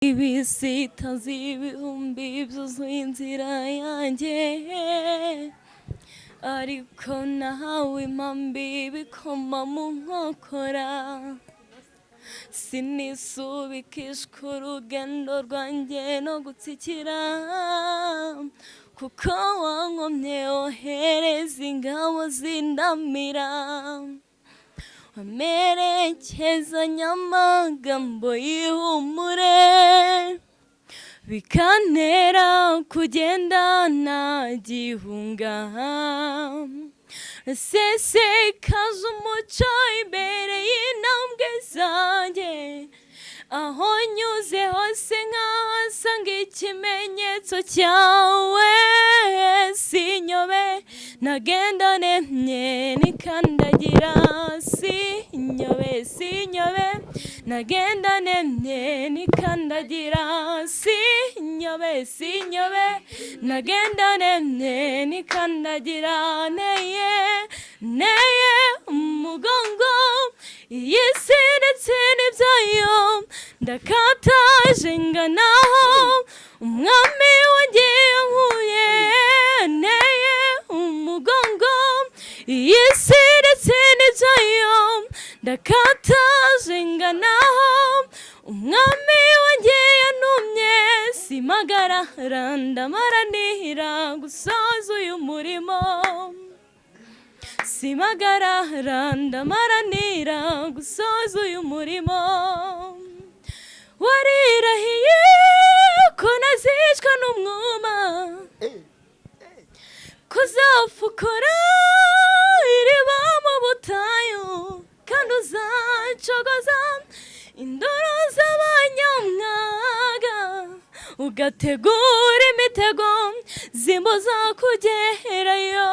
ibisitazi ibihumbi byuzuye inzira yanjye, ariko nahawe impambi bikoma mu nkokora, sinisubikishwa urugendo rwanjye no gutsikira, kuko wankomye wohereza ingabo zindamira, wamerekezanya amagambo y'ihumure, bikantera kugenda nta gihunga, sesekaza umuco imbere y'intambwe zanjye, aho nyuze hose nkahasanga ikimenyetso cyawe, sinyobe nagenda nemye nikandagira, sinyobe nagenda nemye nikandagira, sinyobe nagenda nemye nikandagira, neye umugongo iyi si ndetse n'ibyayo, ndakataje nganaho umwami wanjye yankuye, neye umugongo iyi si ndetse n'ibyayo, ndakataje nganaho umwami wanjye yantumye, simagarara ndamaranira gusoza uyu murimo, simagarara ndamaranira gusoza uyu murimo, warirahiye ko nazicwa n'umwuma, kuzapfukura iriba mu butayu, kandi uzacogoza indoro z'abanyamwaga, ugategura imitego zimbuza kugerayo,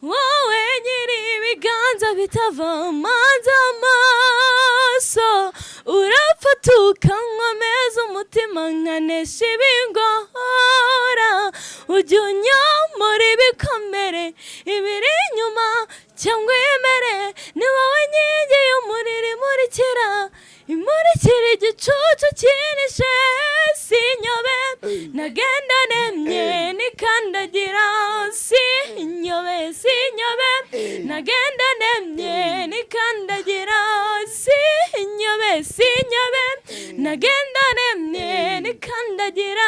wowe nyiri ibiganza bitava manza amaso, urapfa ukankomeza umutima nkanesha ibingora, ujya unyomora ibikomere ibiri inyuma cyangwa imbere, ni wowe nkingi y'umuriro imurikira igicucu kinishe, sinyobe nagenda nemye nikandagira, sinyobe nagenda nemye nikandagira, sinyobe nagenda nemye nikandagira,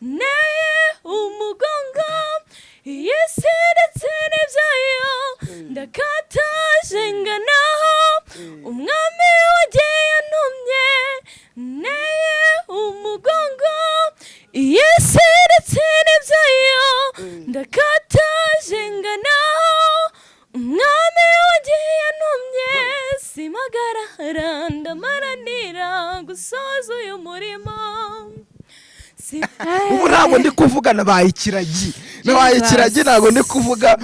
neye umugongo iyi si ndetse n'ibyayo, ndakataje nganaho umwami wanjye yantumye, neye umugongo iyi si ndetse n'ibyayo, ndakataje nganaho umwami wanjye yantumye, simagarara ndamaranira gusoza uyu murimo. Ubu ntabwo ndi kuvuga nabaye ikiragi, ntabwo ndi kuvuga,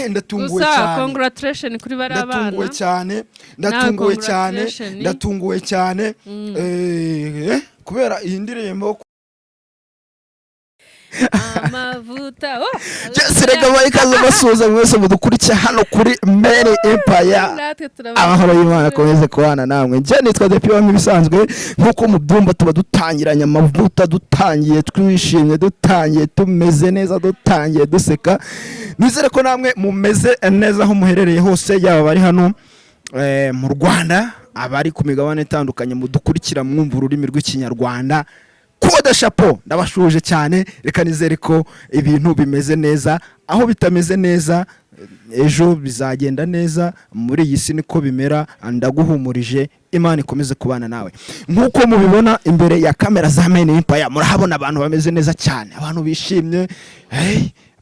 ndatunguwe cyane, congratulations kuri bari abana, ndatunguwe cyane kubera iyi ndirimbo amavuta serega bayikaze basuza mwese mudukurikiye hano kuri Many Empire, amahoro y'Imana akomeze kubana namwe. Nje nitwa Depi wa nk'ibisanzwe, nkuko mu byumba tuba dutangiranye amavuta, dutangiye twishimye, dutangiye tumeze neza, dutangiye duseka. Nizere ko namwe mumeze neza aho muherereye hose, yaba bari hano mu Rwanda, abari ku migabane itandukanye mudukurikira mwumva ururimi rw'ikinyarwanda, Koda chapeau ndabashuje cyane. Reka nizere ko ibintu bimeze neza, aho bitameze neza ejo bizagenda neza, muri iyi si niko bimera. Ndaguhumurije, Imana ikomeze kubana nawe. Nkuko mubibona imbere ya kamera za Many Empire, murahabona abantu bameze neza cyane, abantu bishimye,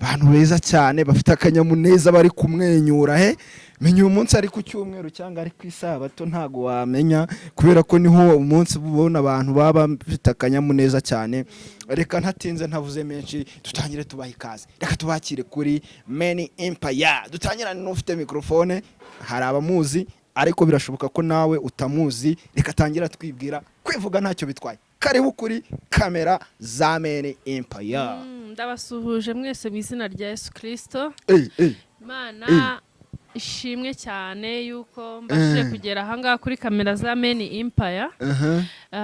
abantu beza cyane, bafite akanyamuneza, bari kumwenyura. Menya umunsi ari ku cyumweru cyangwa ari ku isabato ntago wamenya, kubera ko niho umunsi ubona abantu baba bafite akanyamuneza cyane. Reka ntatinze ntavuze menshi, tutangire tubaha ikaze. Reka tubakire kuri Many Empire. Dutangirane n'ufite microphone, hari abamuzi ariko birashoboka ko nawe utamuzi. Reka tangira twibwira, kwivuga ntacyo bitwaye. Karibu kuri kamera za Many Empire. ndabasuhuje mwese mu izina rya Yesu Kristo. Imana ishimwe cyane yuko mbashije kugera ahangaha kuri kamera za Men Empire.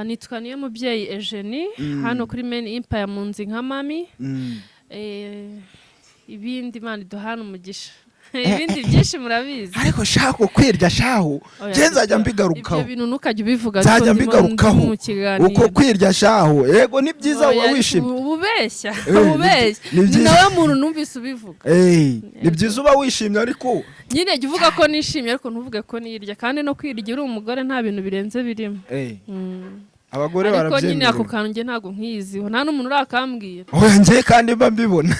Nitwa niyo mubyeyi Eugenie hano kuri Men Empire mu nzi nka mami. Ibindi Imana iduhana umugisha. Ibindi byinshi murabizi. Ariko shako kwirya shaho nzajya mbigarukaho. Ibyo bintu nukajya ubivuga nzajya mbigarukaho uko kwirya shaho yego ni byiza uba wishimye. Ububeshya ni nawe muntu numvise ubivuga. Ni byiza uba wishimye ariko nyine jya uvuga ko nishimye ariko ntuvuge ko nirya kandi no kwirya uri umugore nta bintu birenze birimo. Abagore barabyemera ariko nyine ako kantu nge ntago nkiziho nta n'umuntu urakambwira. Ngiye kandi mba mbibona.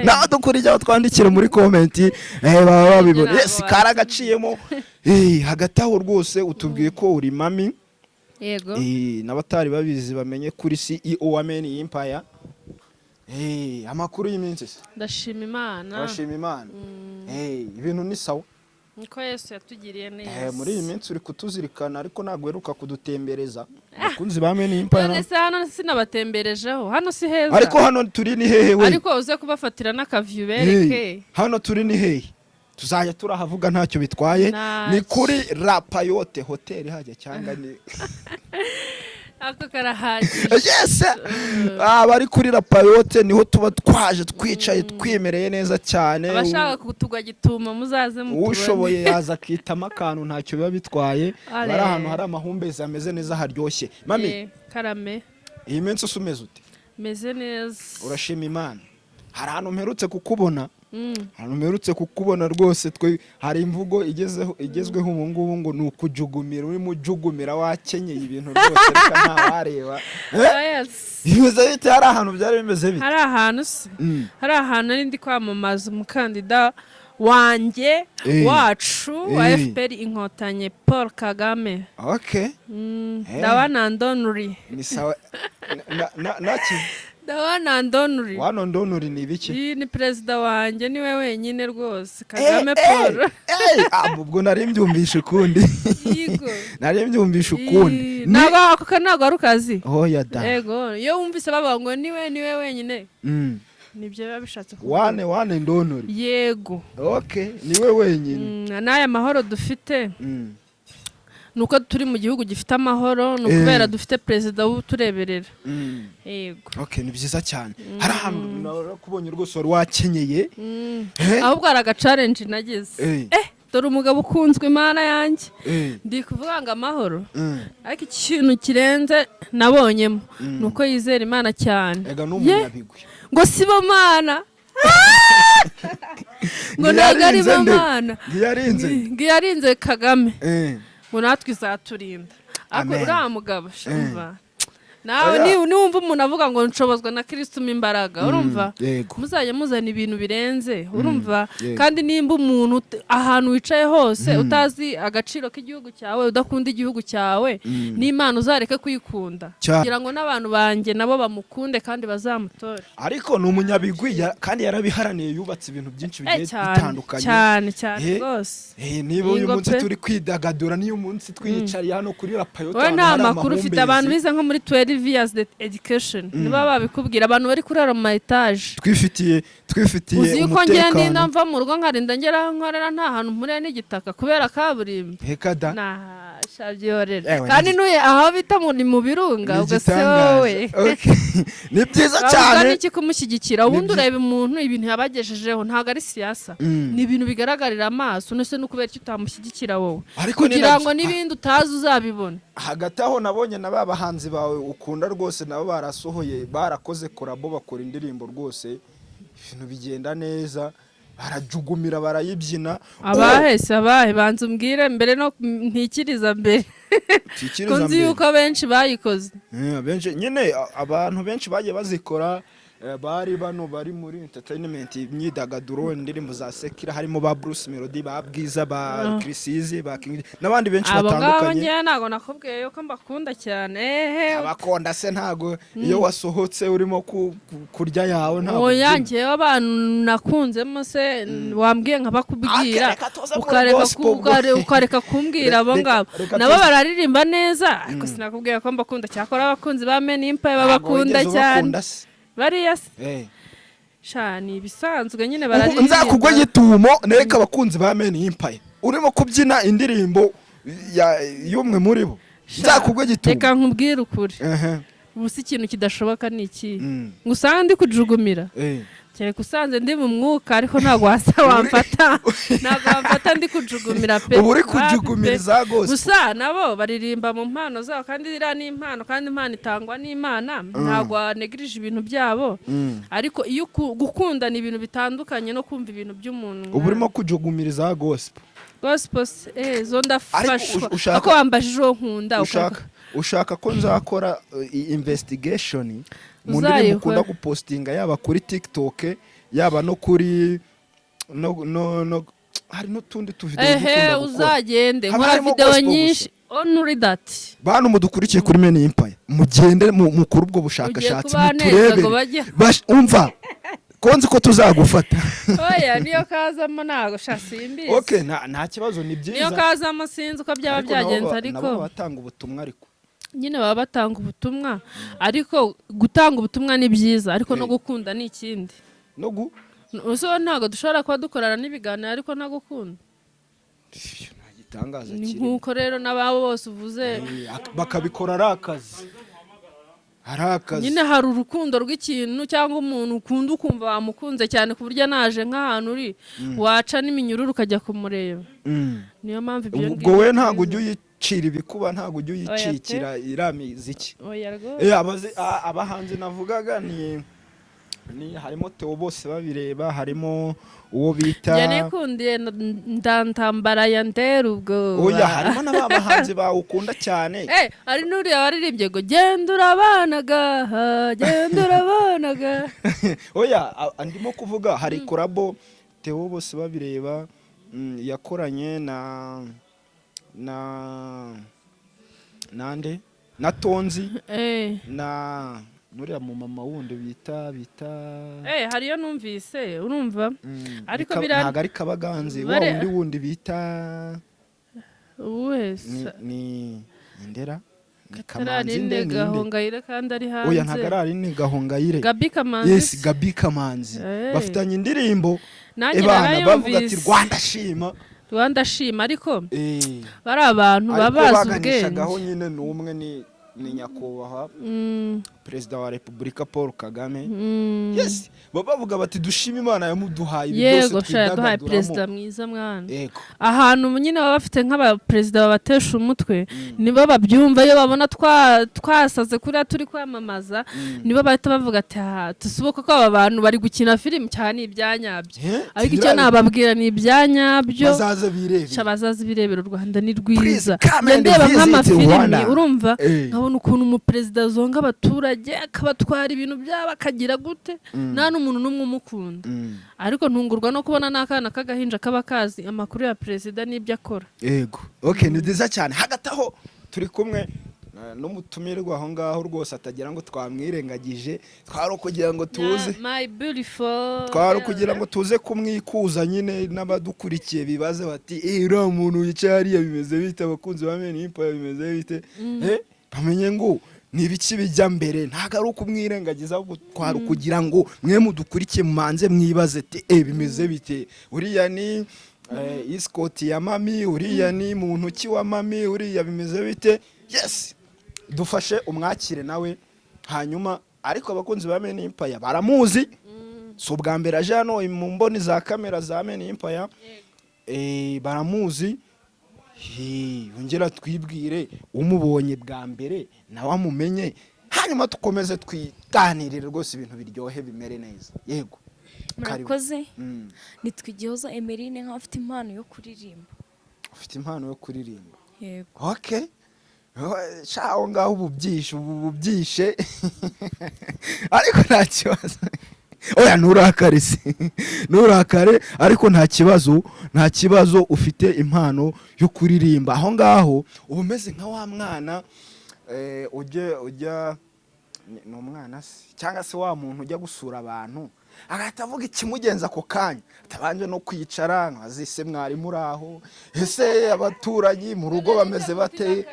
Nawe dukurije aho twandikira muri comment baba babibona. Yes karagaciyemo. Hagati aho rwose utubwiye ko uri mami. Yego. N'abatari babizi bamenye kuri CEO wa Men Empire. Amakuru y'iminsi. Ndashima Imana. Ndashima Imana. Ibintu ni sawa. Niko Yesu yatugiriye neza. Muri iyi minsi uri kutuzirikana ariko nagweruka kudutembereza. Bakunzi ba Men Empire. None se hano sinabatemberejeho. Hano si heza. Ariko hano turi ni hehe we? Ariko uze kubafatira n'akaview bereke. Hano turi ni hehe? Tuzajya turahavuga ntacyo bitwaye. Ni kuri La Payote Hotel hajya cyangwa ni ako karahagije. Yes. Bari kuri La Payote niho tuba twaje twicaye twimereye neza cyane. Abashaka kutugwa gituma muzaze mutubone. Ushoboye yaza kitama akantu ntacyo biba bitwaye. Bari ahantu hari amahumbezi ameze neza haryoshye. Mami karame. Iyi minsi usumeze ute? Meze neza. Urashima Imana. Hari ahantu mperutse kukubona. Hano mperutse kukubona rwose hari imvugo igezweho ubu ngubu ngo ni ukujugumira uri mujugumira wakenyeye ibintu rwose reka nta wareba. Bimeze bite hari ahantu byari bimeze bite? Hari ahantu se hari ahantu ari ndi kwamamaza umukandida wanjye wacu wa FPR Inkotanyi Paul Kagame. Okay. Ndawana ndonuri. Ni sawa naki Ndawana ndonuri. Wano ndonuri ni biki? Ni president wanjye niwe wenyine rwose Kagame Paul. Ubwo nari mbyumvisha ukundi. Yego. Nari mbyumvisha ukundi. Ntago arukazi. Oya da. Yego. Yo wumvise baba ngo niwe wenyine. Nibyo biba bishatse kuvuga. Wane ndonuri. Yego. Okay, niwe wenyine. N'aya mahoro dufite. Nuko turi mu gihugu gifite amahoro nukubera dufite president w'utureberera. Yego. Okay, ni byiza cyane. Hari ahantu nakubonye rwose wari wakenyeye. Ahubwo ari aga challenge nagize. Dore umugabo ukunzwe Imana yanjye. Ndi kuvuga ngo amahoro. Ariko ikintu kirenze nabonyemo nuko yizera Imana cyane. Ega n'umunyabigwi. Ngo sibo Mana. Ngo nagari Mana. Ngiyarinze Kagame. Ngo natwe izaturinda. Ako uriya mugabo shumva nawe niwumva umuntu avuga ngo nshobozwa na Kristo imbaraga urumva muzajya muzana ibintu birenze urumva kandi nimba umuntu ahantu wicaye hose utazi agaciro k'igihugu cyawe udakunda igihugu cyawe n'Imana uzareke kuyikunda kugira ngo n'abantu banjye nabo bamukunde kandi bazamutore. Ariko ni umunyabigwi kandi yarabiharaniye yubatse ibintu byinshi bigiye bitandukanye cyane rwose. Niba uyu munsi turi kwidagadura niyo munsi twicariye hano kuri La Payote. Wowe nta makuru ufite abantu bize nko muri 12 years education niba babikubwira abantu bari kurara mu etage twifitiye uzi ko ngende mva mu rugo nkarinda ngera nkorera nta hantu mpure n'igitaka kubera kaburimbo hekada shabyorera kandi nuye aho bita mu birunga ugasewe. Ni byiza cyane kandi iki kumushyigikira ubundi ureba umuntu ibintu yabagejejeho ntago ari siyasa ni ibintu bigaragarira amaso nese no kubera icyo utamushyigikira wowe kugira ngo nibindi utazi uzabibona. Hagati aho nabonye na babahanzi bawe ukunda rwose nabo barasohoye barakoze korabo bakora indirimbo rwose ibintu bigenda neza barajugumira barayibyina. Abahe banza umbwire mbere no ntikiriza mbere kunzi yuko benshi bayikoze. Benshi nyine abantu benshi bagiye bazikora bari muri entertainment imyidagaduro indirimbo za Sekira harimo ba Bruce Melody ba Bwiza ba Chrisizi ba King n'abandi benshi batandukanye. Abo ntago nakubwiye yuko mbakunda cyane. Abakonda se ntago iyo wasohotse urimo kurya yawe ntago. Oyangiye abantu nakunzemo se wambwiye nkabakubwira ukareka kumbwira abo ngabo nabo bararirimba neza ariko sinakubwiye ko mbakunda cyakora abakunzi ba Men Empire babakunda cyane. Bariya shani ibisanzwe nyine bararirimba. Nzakugwa gitumo nereka abakunzi ba Men Empire urimo kubyina indirimbo y'umwe muri bo. Nzakugwa gitumo. Reka nkubwire ukuri. Ubusi ikintu kidashoboka ni iki? Ngusanga ndi kujugumira. Kereka usanze ndi mu mwuka ariko ntago wasa wamfata. Ntago wamfata ndi kujugumira pe. Ubu uri kujugumiriza gose. Gusa nabo baririmba mu mpano zabo kandi ira ni impano kandi impano itangwa n'Imana. Ntago negrije ibintu byabo. Ariko iyo gukunda ni ibintu bitandukanye no kumva ibintu by'umuntu. Ubu urimo kujugumiriza gospel. Gospel zo ndafashwa. Ako wambajije nkunda ushaka ko nzakora investigation mu ndirimbo mukunda gupostinga yaba kuri TikTok yaba no kuri no hari n'utundi tuvideo dukunda gukora. Uzagende nkora video nyinshi only that. Bantu mudukurikiye kuri Men Empire mugende mukuru ubwo bushakashatsi muturebe umva konzi ko tuzagufata. Oya niyo kazamo nago shasimbize. Okay nta kibazo ni byiza. Niyo kazamo sinzi uko byaba byagenze ariko nabo batanga ubutumwa ariko nyine baba batanga ubutumwa ariko gutanga ubutumwa ni byiza ariko no gukunda ni ikindi. Uso ntago dushobora kuba dukorana n'ibiganiro ariko nagukunda. Gitangaza kiri. Nkuko rero nababo bose uvuze bakabikora arakazi. Nyine hari urukundo rw'ikintu cyangwa umuntu ukunda ukumva wamukunze cyane ku buryo naje nk'ahantu uri waca n'iminyururu ukajya kumureba. Niyo mpamvu ibyo ubwo we ntago ujye uyicira ibikuba ntago ujye uyicikira iramiziki. Abahanzi navugaga ni harimo Theo bose babireba harimo uwo bita Yanekundiye ndantambara ya nderubwo. Oya harimo n'abahanzi bawukunda cyane. Ari nuri abaririmbye ngo genda urabanaga genda urabanaga. Oya andimo kuvuga hari collabo Theo bose babireba yakoranye nande na Tonzi na nuriya mu mama wundi bita hariyo numvise urumva ariko ntago ari Kabaganzi wa wundi bita wese ni Ndera Kamanzi Gahongayire kandi ari hanze. Oya ntago ari ni Gahongayire. Gabi Kamanzi. Yes Gabi Kamanzi. Bafitanye indirimbo ebana bavuga ati Rwanda shima ariko bari abantu babaza ubwenge. Aho nyine n'umwe ni nyakubahwa Perezida wa Repubulika Paul Kagame. Yes bavuga bati dushima Imana yamuduhaye byose twidagaduramo. Yego Perezida mwiza mwana. Ahantu nyine baba bafite nk'abaperezida babatesha umutwe nibo babyumva iyo babona twasaze kuri turi kwamamaza nibo bahita bavuga ati tusubuka ko aba bantu bari gukina film cyane ibyanyabyo ariko icyo nababwira ni ibyanyabyo bazaza birebera u Rwanda ni rwiza. Ndeba nk'amafilimi urumva nkabona ukuntu umuperezida zonga abaturage akabatwara ibintu byaba akagira gute nta n'umuntu n'umwe umukunda ariko ntungurwa no kubona n'akana k'agahinja kaba kazi amakuru ya perezida n'ibyo akora. Yego okay ni nziza cyane hagati aho turi kumwe n'umutumirwa aho ngaho rwose atagira ngo twamwirengagije twari kugira ngo tuze my beautiful twari kugira ngo tuze kumwikuza nyine n'abadukurikiye bibaze bati uriya muntu yicaye hariya bimeze bite abakunzi ba Men Empire bimeze bite bamenye ngo ni ibiki bijya mbere ntago ari ukumwirengagiza ahubwo twari kugira ngo mwe mudukurikiye mumanze mwibaze bimeze bite uriya ni Escort ya mami uriya ni muntu ki wa mami uriya bimeze bite. Yes dufashe umwakire nawe hanyuma ariko abakunzi ba Men Empire baramuzi so bwa mbere aje hano mu mboni za kamera za Men Empire baramuzi. Ongera twibwire umubonye bwa mbere nawe amumenye hanyuma tukomeze twiganirire rwose ibintu biryohe bimere neza. Yego murakoze nitwigihoza Emeline nk'afite impano yo kuririmba. Ufite impano yo kuririmba? Yego. Okay shaho ngaho ububyishe ariko nta kibazo. Oya nurakare ariko nta kibazo ufite impano yo kuririmba aho ngaho ubumeze nka wa mwana ujya ni umwana se cyangwa se wa muntu ujya gusura abantu agahita avuga ikimugenza ako kanya atabanje no kwicara nkazise mwari muri aho ese abaturanyi mu rugo bameze bate.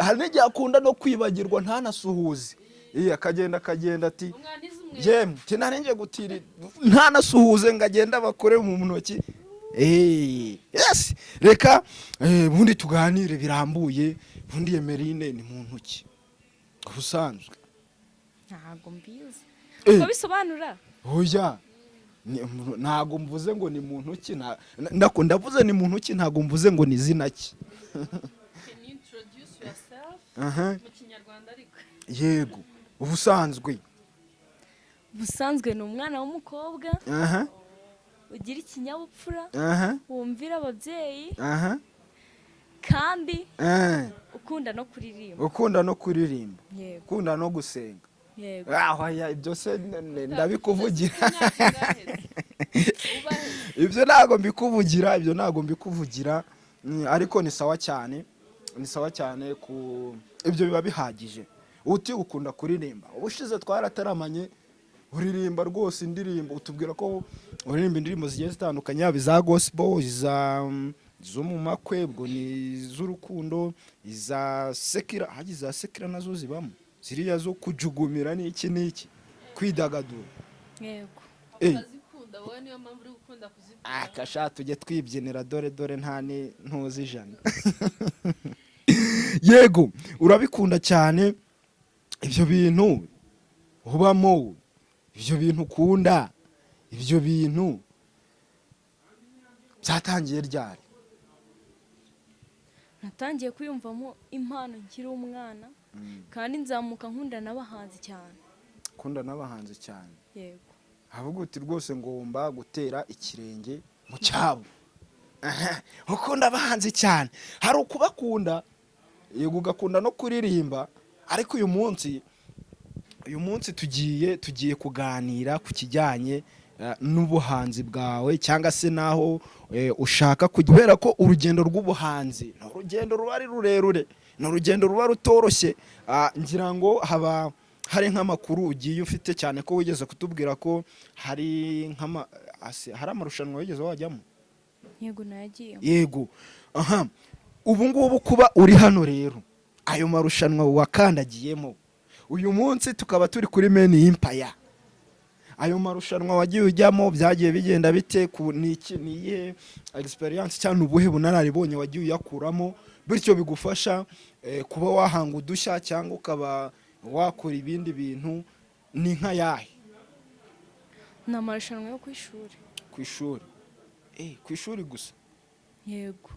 Hari n'igihe akunda no kwibagirwa ntanasuhuze akagenda ati yemwe tinarenge gutiri nta nasuhuze ngagenda bakore mu ntoki. Yes, reka bundi tuganire birambuye. Bundi Emeline ni muntu ki ubusanzwe? Ntago mbizi ko bisobanura. Oya, ntago mvuze ngo ni muntu ki, ndavuze ni muntu ki, ntago mvuze ngo ni izina ki. Can you introduce yourself mu Kinyarwanda ariko? Yego, ubusanzwe ni umwana w'umukobwa ugira ikinyabupfura, wumvira ababyeyi, kandi ukunda no kuririmba, ukunda no gusenga. Ibyo se ndabikuvugira. Ibyo ntago mbikuvugira, ariko ni sawa cyane, ku ibyo biba bihagije. Uti ukunda kuririmba, ubushize twarataramanye uririmba rwose indirimbo, utubwira ko uririmba indirimbo zigiye zitandukanye, yaba iza gospel, zo mu makwe, bwo ni z'urukundo, iza sekira, hagize sekira nazo zibamo, ziriya zo kujugumira n'iki kwidagadura. Yego. Azikunda wowe, niyo mpamvu uri gukunda kuzikunda. Kasha tujye twibyinira dore nta ni ntuzi ijana. Yego, urabikunda cyane ibyo bintu ubamo, ibyo bintu ukunda, ibyo bintu byatangiye ryari? Natangiye kwiyumvamo impano nkiri umwana, kandi nzamuka nkunda n'abahanzi cyane. Yego. Havuga uti rwose ngomba gutera ikirenge mu cyabo. Ukunda abahanzi cyane, hari ukubakunda, yego, ugakunda no kuririmba. Ariko uyu munsi tugiye kuganira ku kijyanye n'ubuhanzi bwawe, cyangwa se naho ushaka kubera ko urugendo rw'ubuhanzi ni urugendo ruba ari rurerure, ni urugendo ruba rutoroshye. Ngira ngo haba hari nk'amakuru ugiye ufite, cyane ko wigeze kutubwira ko hari amarushanwa wigeze wajyamo. Yego, nayagiyemo. Yego. Ubu ngubu kuba uri hano rero, ayo marushanwa wakandagiyemo, uyu munsi tukaba turi kuri Men Empire. Ayo marushanwa wagiye ujyamo byagiye bigenda bite? Niye experience cyane ubuhe bunararibonye wagiye uyakuramo, bityo bigufasha kuba wahanga udushya cyangwa ukaba wakora ibindi bintu? Ni nka yahe? Ni amarushanwa yo ku ishuri. Ku ishuri gusa? Yego.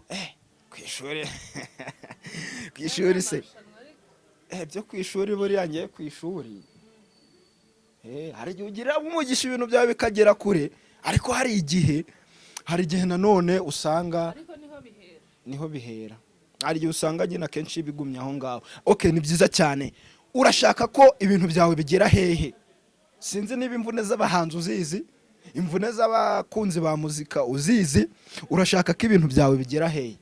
Ku ishuri se byo ku ishuri, buriya ngiye ku ishuri hari igihe ugira umugisha ibintu byawe bikagera kure, ariko hari igihe nanone usanga ariko niho bihera. Hari igihe usanga nyine akenshi bigumye aho ngaho. Ni byiza cyane. Urashaka ko ibintu byawe bigera hehe? Sinzi niba imvune z'abahanzi uzizi, imvune z'abakunzi ba muzika uzizi. Urashaka ko ibintu byawe bigera hehe?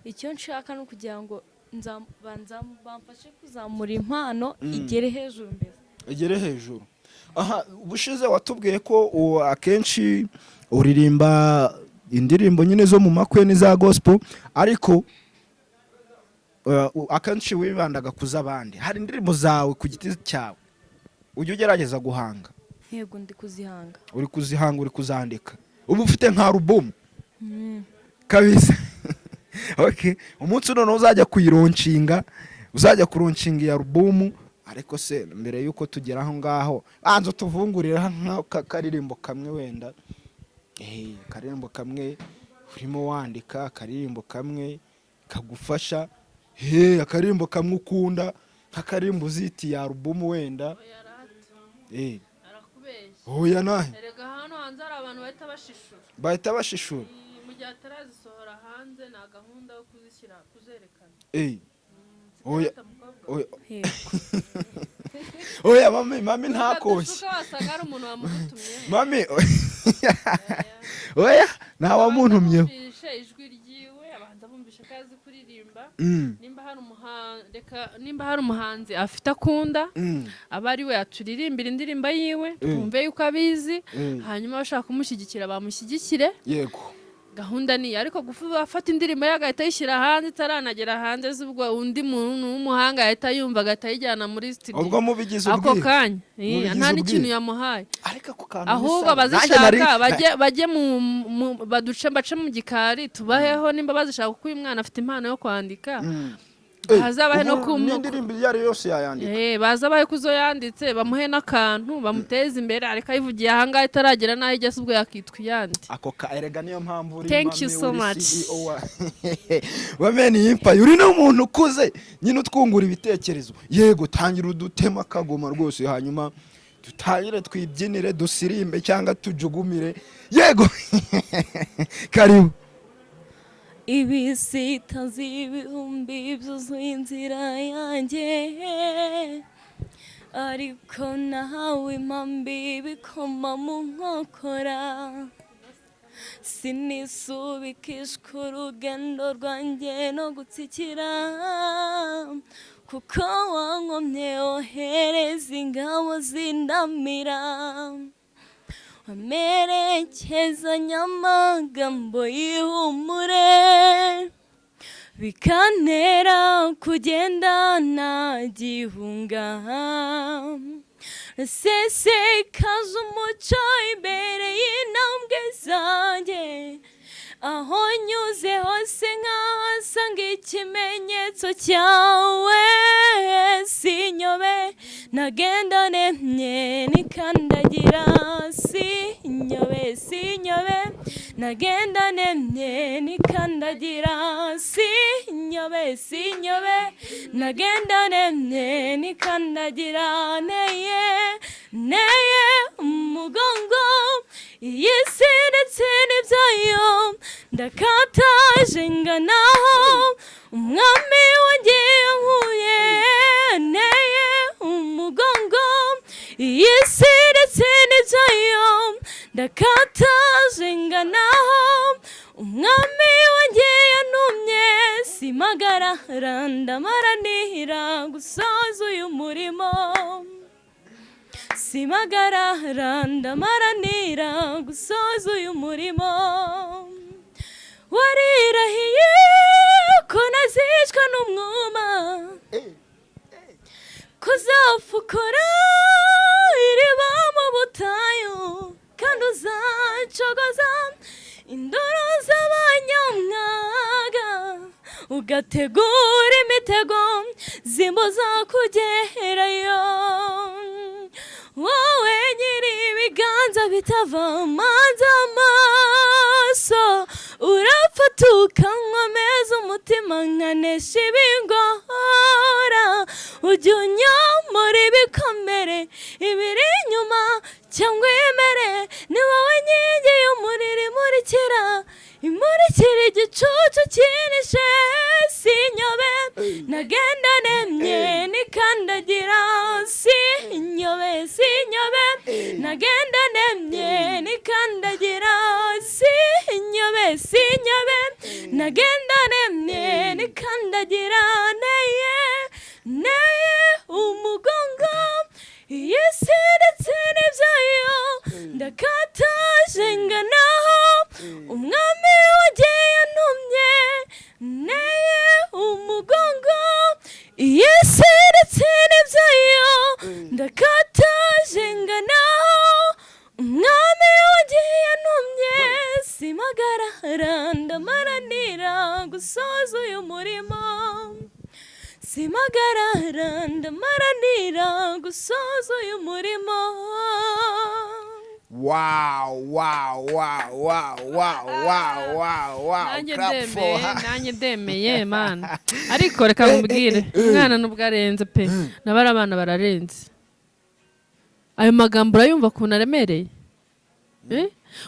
Icyo nshaka no kugira ngo bamfashe kuzamura impano igere hejuru mbere. Igere hejuru. Ubushize watubwiye ko akenshi uririmba indirimbo nyine zo mu makwe n'iza gospel, ariko akenshi wibandaga kuz'abandi. Hari indirimbo zawe ku giti cyawe ujye ugerageza guhanga? Yego, ndi kuzihanga. Uri kuzandika? Ubu ufite nka album kabisa? Umunsi none uzajya kuyironshinga, uzajya kuronshinga iyo album. Ariko se mbere yuko tugera aho ngaho, banza tuvungurira nk'akaririmbo kamwe wenda. Akaririmbo kamwe urimo wandika, akaririmbo kamwe kagufasha, akaririmbo kamwe ukunda, nk'akaririmbo uzitiye album wenda. Oya nahe? Erega hano hanze hari abantu bahita bashishura. Mu gihe atarazisohora hanze na gahunda yo kuzerekana. Oya mami ntakoshye. Wasanga ari umuntu wamutumye. Mami oya nta wamuntumyeho. Ijwi ryiwe abanza bumvisha ko azi kuririmba. Nimba hari umuhanzi afite akunda, aba ari we aturirimbira indirimbo yiwe, twumve yuko abizi, hanyuma bashaka kumushyigikira bamushyigikire. Yego. gahunda ni ariko gufata indirimbo yagahita yishyira hanze itaranagera hanze zubwo undi muntu w'umuhanga yahita yumva agahita yijyana muri studio ubwo mubigize ako kanya nta n'ikintu yamuhaye ariko ako kantu ahubwo bazishaka bajye bace mu gikari tubaheho nimba bazishaka kuko uyu mwana afite impano yo kwandika hazabahe no n'indirimbo iyo ari yose yayandika bazabahe kuzo yanditse bamuhe n'akantu bamuteze imbere ariko ayivugiye ahangaha itaragera n'aho igeze ubwo yakitwa iyandi ako erega niyo mpamvu uri thank you so much wameni Empire uri n'umuntu ukuze nyine utwungura ibitekerezo yego tangira udutema kagoma rwose hanyuma tutangire twibyinire dusirimbe cyangwa tujugumire yego karibu ibisita z'ibihumbi byuzuye inzira yanjye ariko nahawe impambi bikoma mu nkokora sinisubikishwa urugendo rwanjye no gutsikira kuko wankomye wohereza ingabo zindamira wamerekezanya amagambo y'ihumure bikantera kugenda nta gihunga sesekaza umuco imbere y'intambwe zanjye aho nyuze hose nkahasanga ikimenyetso cyawe sinyobe nagenda nemye nikandagira sinyobe nagenda nemye nikandagira sinyobe nagenda nemye nikandagira neye umugongo iyi si ndetse n'ibyayo ndakataje nganaho umwami wanjye yankuye neye umugongo iyi si ndetse n'ibyayo ndakataje nganaho umwami wanjye yantumye simagarara ndamaranira gusoza uyu murimo simagarara ndamaranira gusoza uyu murimo warirahiye ko nazicwa n'umwuma kuzafukura iriba mu butayu kandi uzacogoza indoro z'abanyamwaga ugategura imitego zimbuza kugerayo wowe nyiri ibiganza bitava manza amaso urapfa ukankomeza umutima nkanesha ibingora ujya unyomora ibikomere ibiri inyuma cyangwa imere ni wowe nkingi y'umuriro imurikira igicucu kinishe sinyobe nagenda nemye nikandagira sinyobe nagenda nemye nikandagira sinyobe nagenda nemye nikandagira neye umugongo iyi si ndetse n'ibyayo ndakataje nganaho umwami wanjye yantumye neye umugongo iyi si ndetse n'ibyayo ndakataje nganaho umwami wanjye yantumye simagarara ndamaranira gusoza uyu murimo simagarara ndamaranira gusoza uyu murimo nanjye ndemeye mana ariko reka mubwire umwana nubwo arenze pe nabari abana bararenze ayo magambo urayumva ukuntu aremereye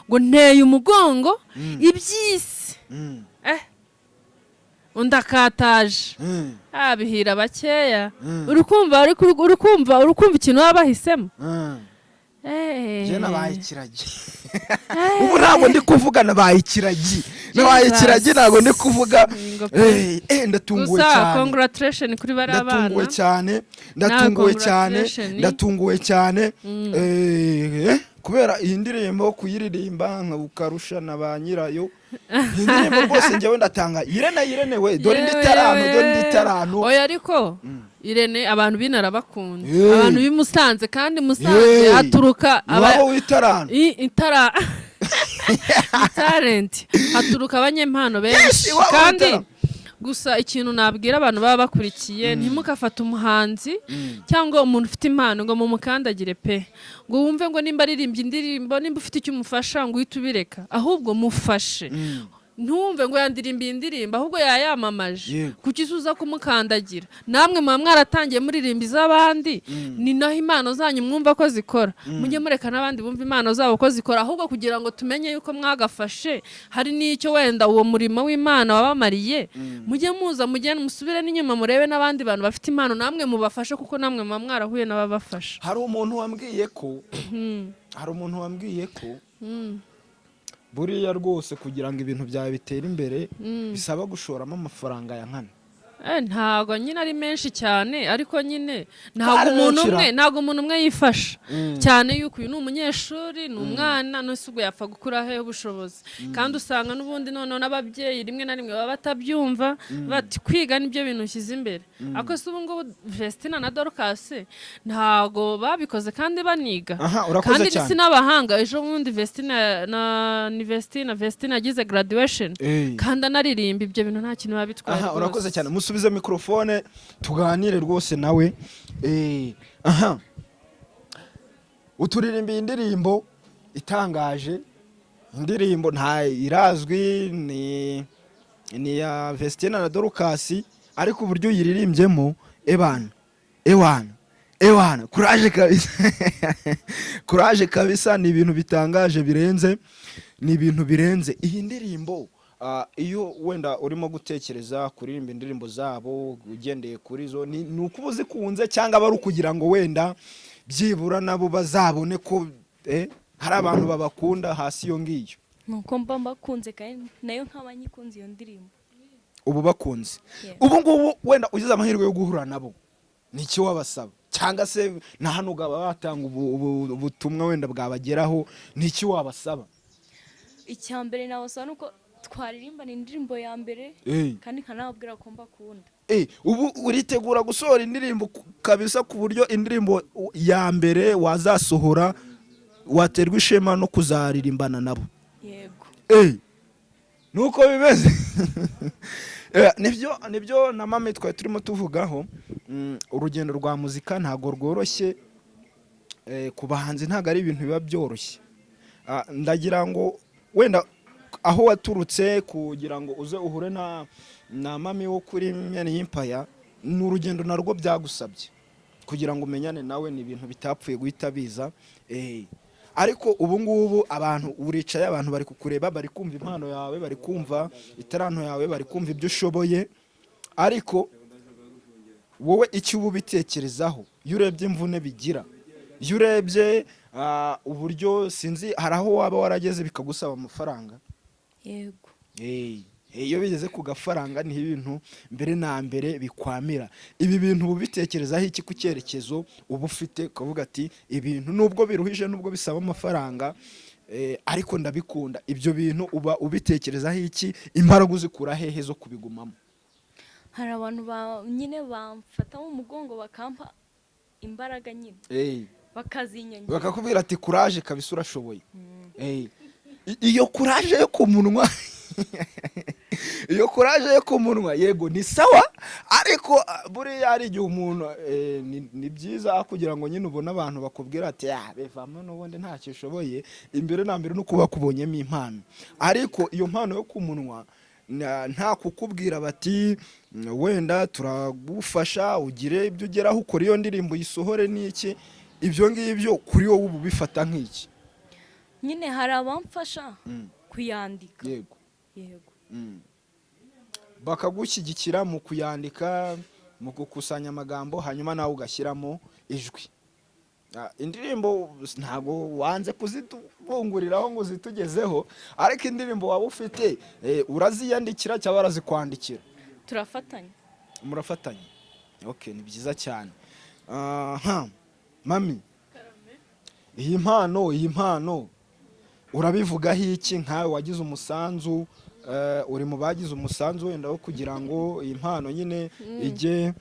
ngo nteye umugongo iby'isi undakataje bihira bakeya urukumva ikintu baba bahisemo je nabaye ikiragi ubu ntabwo ndi kuvuga nabaye ikiragi ntabwo ndi kuvuga ndatunguwe cyane congratulations kuri bari abana ndatunguwe cyane kubera iyi ndirimbo kuyiririmba ukarusha na ba nyirayo iyi ndirimbo rwose njyewe ndatanga Irene we dore ndi tarano oya ariko Irene abantu binarabakunda abantu bimusanze kandi Musanze haturuka wabo w'itarano talent haturuka abanyempano benshi kandi gusa ikintu nabwira abantu baba bakurikiye ntimukafata umuhanzi cyangwa umuntu ufite impano ngo mumukandagire pe ngo wumve ngo nimba aririmbye indirimbo nimba ufite icyo umufasha ngo uhite ubireka ahubwo mufashe ntumve ngo yandirimbiye indirimbo ahubwo yayamamaje kuki uza kumukandagira namwe muba mwaratangiye muririmba iz'abandi ni naho impano zanyu mwumva ko zikora mujye mureka n'abandi bumva impano zabo ko zikora ahubwo kugira ngo tumenye yuko mwagafashe hari n'icyo wenda uwo murimo w'Imana wabamariye mujye muza mugende musubire n'inyuma murebe n'abandi bantu bafite impano namwe mubafashe kuko namwe muba mwarahuye n'ababafasha hari umuntu wambwiye ko buriya rwose kugira ngo ibintu byawe bitere imbere bisaba gushoramo amafaranga ya nkana ntago nyine ari menshi cyane ariko nyine ntago umuntu umwe yifasha cyane yuko uyu ni umunyeshuri ni umwana n'ubwo yapfa gukura he ubushobozi kandi usanga n'ubundi noneho n'ababyeyi rimwe na rimwe baba batabyumva bati kwiga nibyo bintu ushyize imbere ariko se ubu ngubu Vestina na Dorcas ntago babikoze kandi baniga kandi si n'abahanga ejo bundi Vestina yagize graduation kandi anaririmba ibyo bintu nta kintu babitwaye urakoze cyane musubize mikrofone tuganire rwose nawe uturirimbiye indirimbo itangaje indirimbo nta irazwi ni ya Vestina na Dorcas ariko uburyo yiririmbyemo ewana courage kabisa ni ibintu bitangaje birenze iyi ndirimbo iyo wenda urimo gutekereza kuririmba indirimbo zabo ugendeye kuri zo ni uko uzikunze cyangwa bari ukugira ngo wenda byibura nabo bazabone ko hari abantu babakunda hasi iyo ngiyo nuko mba mbakunze kandi nayo nkaba nyikunze iyo ndirimbo ubu bakunze ubu ngubu wenda ugize amahirwe yo guhura nabo niki wabasaba cyangwa se na hano ugaba batanga ubutumwa wenda bwabageraho niki wabasaba icyambere nabasaba nuko twaririmba indirimbo ya mbere kandi nkanababwira ko mbakunda ubu uritegura gusohora indirimbo kabisa ku buryo indirimbo ya mbere wazasohora waterwa ishema no kuzaririmbana nabo yego nuko bimeze nibyo na mama twari turimo tuvugaho urugendo rwa muzika ntago rworoshye ku bahanzi ntago ari ibintu biba byoroshye ndagira ngo wenda aho waturutse kugira ngo uze uhure na mami wo kuri Many Empire ni urugendo narwo byagusabye kugira ngo umenyane nawe ni ibintu bitapfuye guhita biza ariko ubu ngubu abantu uricaye abantu bari kukureba bari kumva impano yawe bari kumva itaranto yawe bari kumva ibyo ushoboye ariko wowe icyo ubu bitekerezaho iyo urebye imvune bigira iyo urebye uburyo sinzi hari aho waba warageze bikagusaba amafaranga yego iyo bigeze ku gafaranga niho ibintu mbere na mbere bikwamira ibi bintu ubu bitekerezaho iki ku cyerekezo uba ufite ukavuga ati ibintu nubwo biruhije nubwo bisaba amafaranga ariko ndabikunda ibyo bintu uba ubitekerezaho iki imbaraga uzikura hehe zo kubigumamo hari abantu nyine bamfata mu mugongo bakampa imbaraga nyine bakazinyongera bakakubwira ati courage kabisa urashoboye iyo courage yo ku munwa iyo courage yo ku munwa yego ni sawa ariko buriya ari igihe umuntu ni byiza kugira ngo nyine ubone abantu bakubwira ati bevamo n'ubundi ntacyo ushoboye imbere na mbere no kuba kubonyemo impano ariko iyo mpano yo ku munwa nta kukubwira bati wenda turagufasha ugire ibyo ugeraho ukora iyo ndirimbo yisohore n'iki ibyo ngibyo kuri wowe ubu bifata nk'iki nyine hari abamfasha kuyandika yego yego bakagushyigikira mu kuyandika mu gukusanya amagambo hanyuma nawe ugashyiramo ijwi indirimbo ntago wanze kuzitubunguriraho ngo zitugezeho ariko indirimbo waba ufite uraziyandikira cyangwa warazikwandikira turafatanya murafatanya ni byiza cyane mami iyi mpano urabivugaho iki nkawe wagize umusanzu uri mu bagize umusanzu wenda wo kugira ngo iyi mpano nyine ijye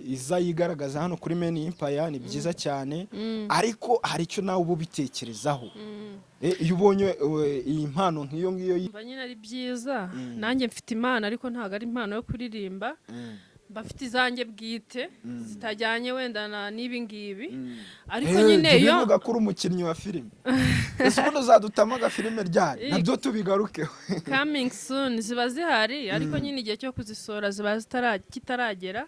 iza yigaragaza hano kuri Men Empire ni byiza cyane ariko hari icyo nawe uba ubitekerezaho iyo ubonye iyi mpano nk'iyo ngiyo nyine ari byiza nanjye mfite impano ariko ntabwo ari impano yo kuririmba bafite izanjye bwite zitajyanye wenda n'ibi ngibi ariko nyine iyo bivuga ko uri umukinnyi wa filime ese ubundi uzadutamo agafilime ryari nabyo tubigarukeho coming soon ziba zihari ariko nyine igihe cyo kuzisora ziba kitaragera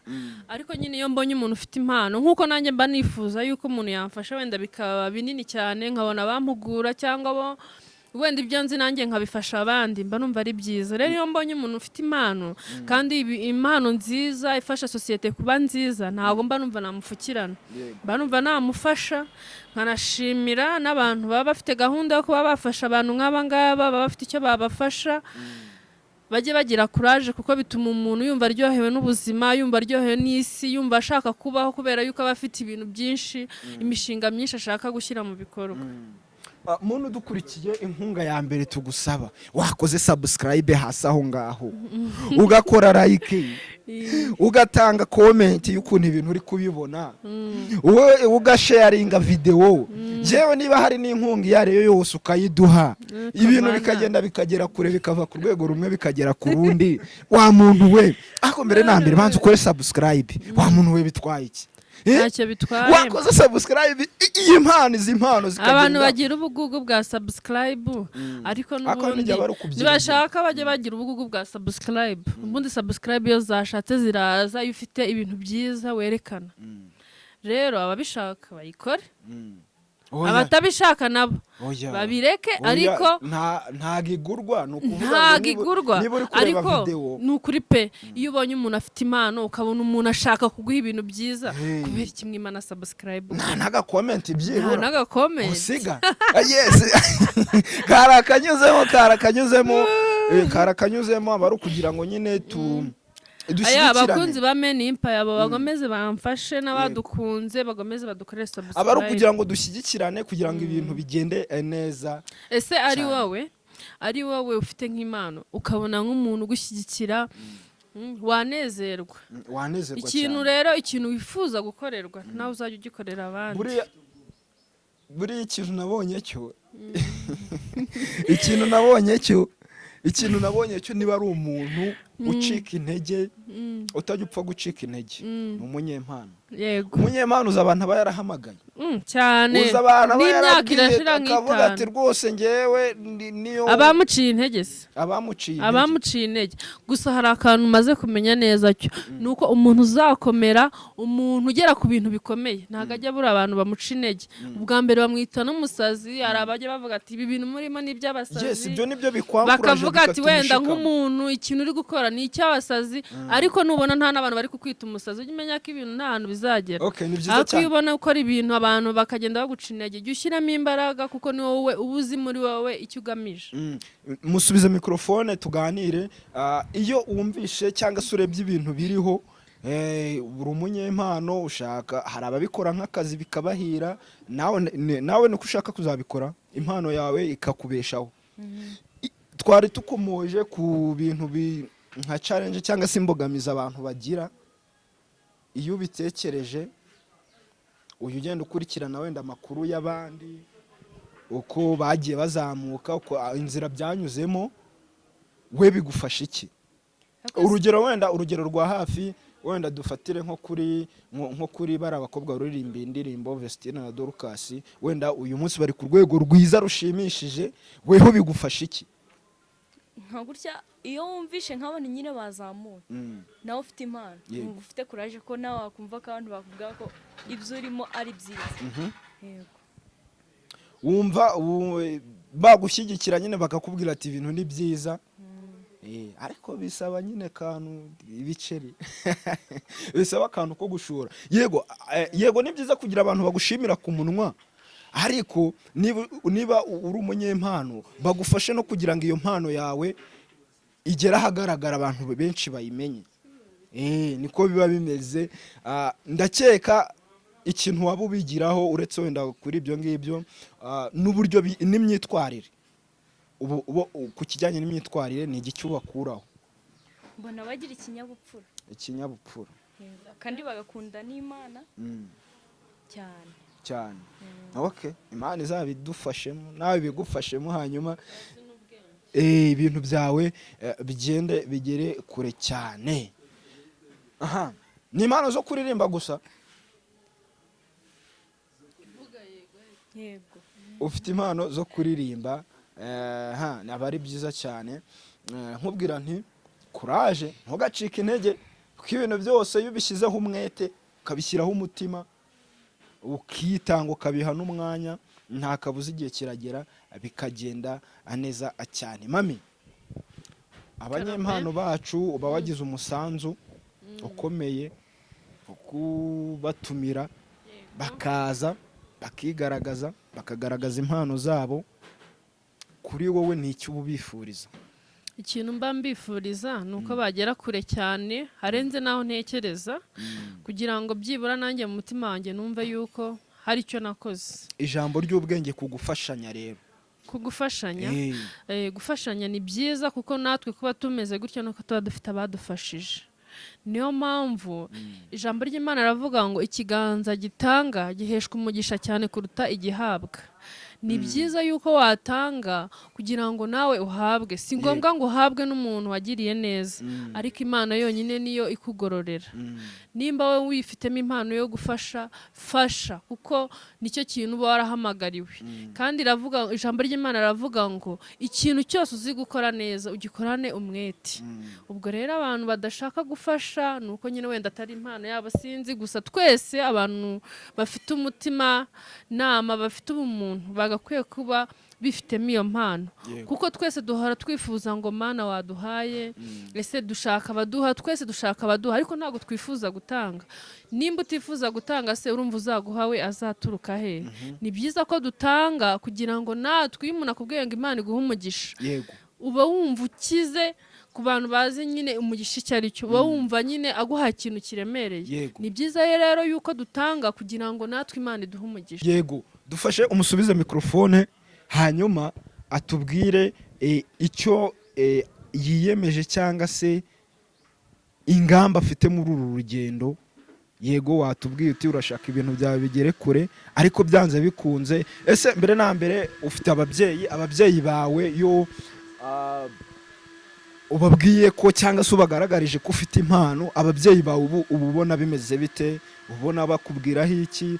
ariko nyine iyo mbonye umuntu ufite impano nk'uko nanjye mba nifuza yuko umuntu yamfasha wenda bikaba binini cyane nkabona abampugura cyangwa bo wenda ibyo nzi nanjye nkabifasha abandi mba numva ari byiza rero iyo mbonye umuntu ufite impano kandi impano nziza ifasha sosiyete kuba nziza ntabwo mba numva namufukirana mba numva namufasha nkanashimira n'abantu baba bafite gahunda yo kuba bafasha abantu nk'aba ngaba baba bafite icyo babafasha bajye bagira courage kuko bituma umuntu yumva aryohewe n'ubuzima yumva aryohewe n'isi yumva ashaka kubaho kubera yuko aba afite ibintu byinshi imishinga myinshi ashaka gushyira mu bikorwa muntu udukurikiye inkunga ya mbere tugusaba wakoze subscribe hasi aho ngaho ugakora like ugatanga comment y'ukuntu ibintu uri kubibona ugasharinga video jewe niba hari n'inkunga iyo ariyo yose ukayiduha ibintu bikagenda bikagera kure bikava ku rwego rumwe bikagera ku rundi wa muntu we ako mbere na mbere banza ukore subscribe wa muntu we bitwaye iki ntacyo bitwaye wakoze subscribe iyi mpano izi mpano zikagenda abantu bagira ubugugu bwa subscribe ariko n'ubundi nibashaka bajye bagira ubugugu bwa subscribe ubundi subscribe iyo zashatse ziraza iyo ufite ibintu byiza werekana rero ababishaka bayikore abatabishaka nabo babireke ariko ntago igurwa ni ukuvuga ariko ni ukuri pe iyo ubonye umuntu afite impano ukabona umuntu ashaka kuguha ibintu byiza kubera kimwe imana subscribe ntaga comment byibura ntaga comment usiga yes karakanyuzemo abari kugira ngo nyine abakunzi ba Men Empire bagomeze bamfashe n'abadukunze bagomeze badukorere subscribe abari kugira ngo dushyigikirane kugira ngo ibintu bigende neza ese ari wowe ufite nk'impano ukabona nk'umuntu ugushyigikira wanezerwa ikintu rero ikintu wifuza gukorerwa nawe uzajya ugikorera abandi buriya ikintu nabonye cyo niba ari umuntu ucika intege utajya upfa gucika intege ni umunyempano yego umunyempano uza abantu aba yarahamagaye cyane uza abantu aba n'imyaka irashira akavuga ati rwose ngewe niyo abamuciye intege se abamuciye intege gusa hari akantu umaze kumenya neza cyo ni uko umuntu uzakomera umuntu ugera ku bintu bikomeye ntabwo ajya abura abantu bamuca intege ubwa mbere bamwita n'umusazi hari abajya bavuga ati ibi bintu murimo ni iby'abasazi ibyo nibyo bikwanguraje bakavuga ati wenda nk'umuntu ikintu uri gukora ni icy'abasazi ariko nubona nta n'abantu bari kukwita umusazi ujye umenya ko ibintu nta hantu bizagera ariko iyo ubona ukora ibintu abantu bakagenda baguca intege jya ushyiramo imbaraga kuko ni wowe uba uzi muri wowe icyo ugamije musubize mikrofone tuganire iyo wumvishe cyangwa se urebye ibintu biriho buri umunyempano ushaka hari ababikora nk'akazi bikabahira nawe niko ushaka kuzabikora impano yawe ikakubeshaho twari tukomoje ku bintu nka challenge cyangwa se imbogamizi abantu bagira iyo ubitekereje uyu ugenda ukurikirana wenda amakuru y'abandi uko bagiye bazamuka uko inzira byanyuzemo we bigufasha iki urugero rwa hafi wenda dufatire nko kuri bari abakobwa baririmba indirimbo Vestine na Dorcas wenda uyu munsi bari ku rwego rwiza rushimishije weho bigufasha iki nka gutya iyo wumvishe nk'abandi nyine bazamuye nawe ufite impano ufite courage ko nawe wakumva ko abantu bakuvuga ko ibyo urimo ari byiza yego wumva bagushyigikira nyine bakakubwira ati ibintu ni byiza ariko bisaba nyine kantu ibiceri bisaba akantu ko gushora yego ni byiza kugira abantu bagushimira ku munwa ariko niba uri umunyempano bagufashe no kugira ngo iyo mpano yawe igera ahagaragara abantu benshi bayimenye niko biba bimeze ndakeka ikintu waba ubigiraho uretse wenda kuri ibyo ngibyo n'uburyo n'imyitwarire ku kijyanye n'imyitwarire ni igiki ubakuraho? mbona bagira ikinyabupfura kandi bagakunda n'Imana cyane. Okay, Imana izabidufashemo nawe bigufashemo, hanyuma ibintu byawe bigere kure cyane. Ni impano zo kuririmba gusa? Yego. Ufite impano zo kuririmba, naba ari byiza cyane. Nkubwira nti courage, ntugacike intege, kuko ibintu byose iyo ubishyizeho umwete ukabishyiraho umutima ukitanga ukabiha n'umwanya, nta kabuza igihe kiragera bikagenda neza cyane. Mami, abanyempano bacu uba wagize umusanzu ukomeye kubatumira bakaza bakigaragaza, bakagaragaza impano zabo. Kuri wowe ni iki ubifuriza? Ikintu mba mbifuriza ni uko bagera kure cyane harenze naho ntekereza, kugira ngo byibura nanjye mu mutima wanjye numve yuko hari icyo nakoze. Ijambo ry'ubwenge kugufashanya rero. Kugufashanya, gufashanya ni byiza, kuko natwe kuba tumeze gutyo nuko tuba dufite abadufashije. Niyo mpamvu ijambo ry'Imana ravuga ngo ikiganza gitanga giheshwa umugisha cyane kuruta igihabwa. Ni byiza yuko watanga kugira ngo nawe uhabwe. Si ngombwa ngo uhabwe n'umuntu wagiriye neza, ariko Imana yonyine niyo ikugororera. Nimba wowe wifitemo impano yo gufasha, fasha, kuko nicyo kintu uba warahamagariwe. Kandi ijambo ry'Imana ravuga ngo ikintu cyose uzi gukora neza ugikorane umwete. Ubwo rero abantu badashaka gufasha nuko nyine wenda atari impano yabo, sinzi. Gusa twese abantu bafite umutima nama, bafite ubumuntu, bagakwiye kuba bifitemo iyo mpano. Kuko twese duhora twifuza ngo Mana waduhaye, ese dushaka abaduha, twese dushaka abaduha, ariko ntabwo twifuza gutanga. Nimba utifuza gutanga se urumva uzaguha we azaturuka he? Ni byiza ko dutanga kugira ngo natwe iyo umuntu akubwiye ngo Imana iguhe umugisha, uba wumva ukize. Ku bantu bazi nyine umugisha icyo ari cyo, uba wumva nyine aguha ikintu kiremereye. Ni byiza rero yuko dutanga kugira ngo natwe Imana iduhe umugisha. Yego, dufashe umusubize mikrofone, hanyuma atubwire icyo yiyemeje cyangwa se ingamba afite muri uru rugendo. Yego, watubwiye uti urashaka ibintu byawe bigere kure, ariko byanze bikunze. Ese mbere na mbere ufite ababyeyi bawe yo ubabwiye ko cyangwa se ubagaragarije ko ufite impano, ababyeyi bawe ubu ubona bimeze bite? Ubona bakubwiraho iki?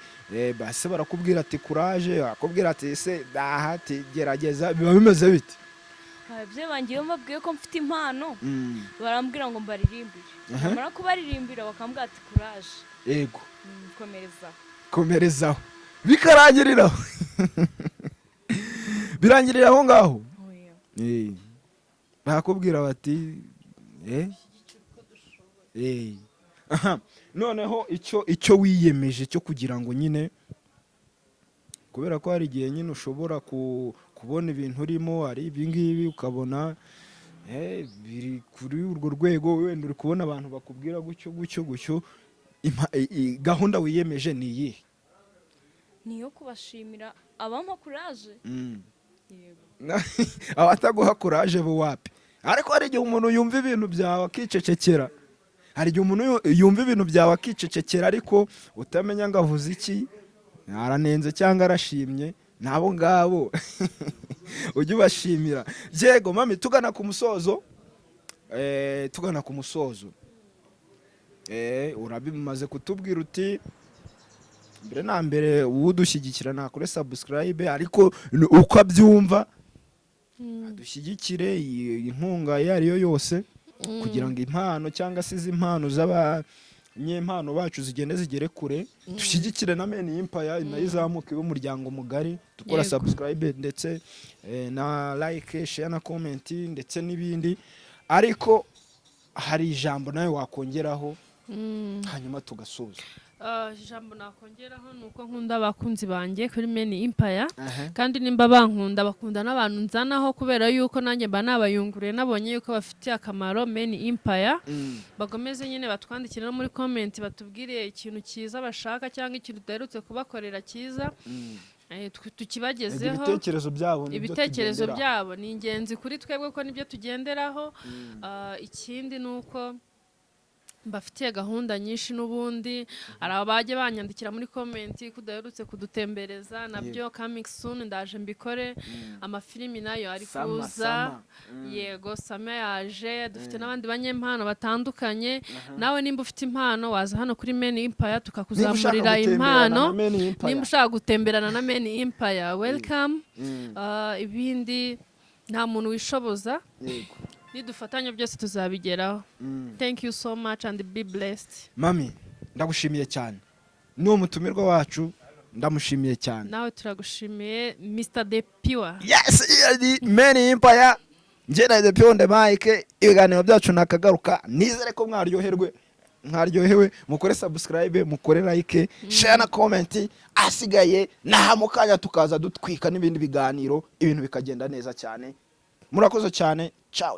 Base barakubwira ati courage, bakubwira ati ese daha gerageza, biba bimeze bite? Ababyeyi banjye iyo mbabwiye ko mfite impano barambwira ngo mbaririmbire, bamara kubaririmbira bakambwira ati courage. Yego, komerezaho bikarangiriraho. Birangirira aho ngaho. Bakubwira bati noneho icyo wiyemeje cyo kugira ngo nyine, kubera ko hari igihe nyine ushobora kubona ibintu urimo ari ibingibi ukabona biri kuri urwo rwego, wenda uri kubona abantu bakubwira gutyo. Gahunda wiyemeje ni iyihe? Niyo kubashimira abampa courage. Abataguha courage bo wapi? Ariko hari igihe umuntu yumva ibintu byawe akicecekera. Hari igihe umuntu yumva ibintu byawe akicecekera, ariko utamenya ngo avuze iki, aranenze cyangwa arashimye. Nabo ngabo ujye ubashimira. Yego mami, tugana ku musozo. Urabimaze kutubwira uti mbere na mbere udushyigikira nakore subscribe, ariko uko abyumva adushyigikire inkunga iyo ari yo yose, kugira ngo impano cyangwa se izi impano z'abanyempano bacu zigere kure. Dushyigikire na Men Empire nayo izamuka ibe umuryango mugari, dukora subscribe ndetse na like, share na comment ndetse n'ibindi. Ariko hari ijambo nawe wakongeraho hanyuma tugasoza. Ijambo nakongeraho ni uko nkunda abakunzi banjye kuri Many Empire, kandi nimba bankunda bakunda n'abantu nzanaho, kubera yuko nanjye mba nabayunguriye nabonye yuko bafitiye akamaro Many Empire. Bagomeze nyine batwandikire no muri comment batubwire ikintu cyiza bashaka cyangwa ikintu duherutse kubakorera cyiza, tukibagezeho. Ibitekerezo byabo ni ingenzi kuri twebwe ko nibyo tugenderaho. Ikindi ni uko mbafitiye gahunda nyinshi n'ubundi, hari abajye banyandikira muri comment kudaherutse kudutembereza, nabyo coming soon ndaje mbikore. Amafilimi nayo ari kuza, yego Sama yaje, dufite n'abandi banyempano batandukanye. Nawe nimba ufite impano waza hano kuri Many Empire tukakuzamurira impano. Nimba ushaka gutemberana na Many Empire welcome. Ibindi nta muntu wishoboza, nidufatanya byose tuzabigeraho. Thank you so much and be blessed. Mami, ndagushimiye cyane. N'uwo mutumirwa wacu ndamushimiye cyane. Nawe turagushimiye Mr. The Pure. Yes, Many Empire. Nje na The Pure on the mic. Ibiganiro byacu nakagaruka. Nizere ko mwaryohewe. Mukore subscribe, mukore like, share na comment. Asigaye naha mukanya tukaza dutwika n'ibindi biganiro, ibintu bikagenda neza cyane. Murakoze cyane. Ciao.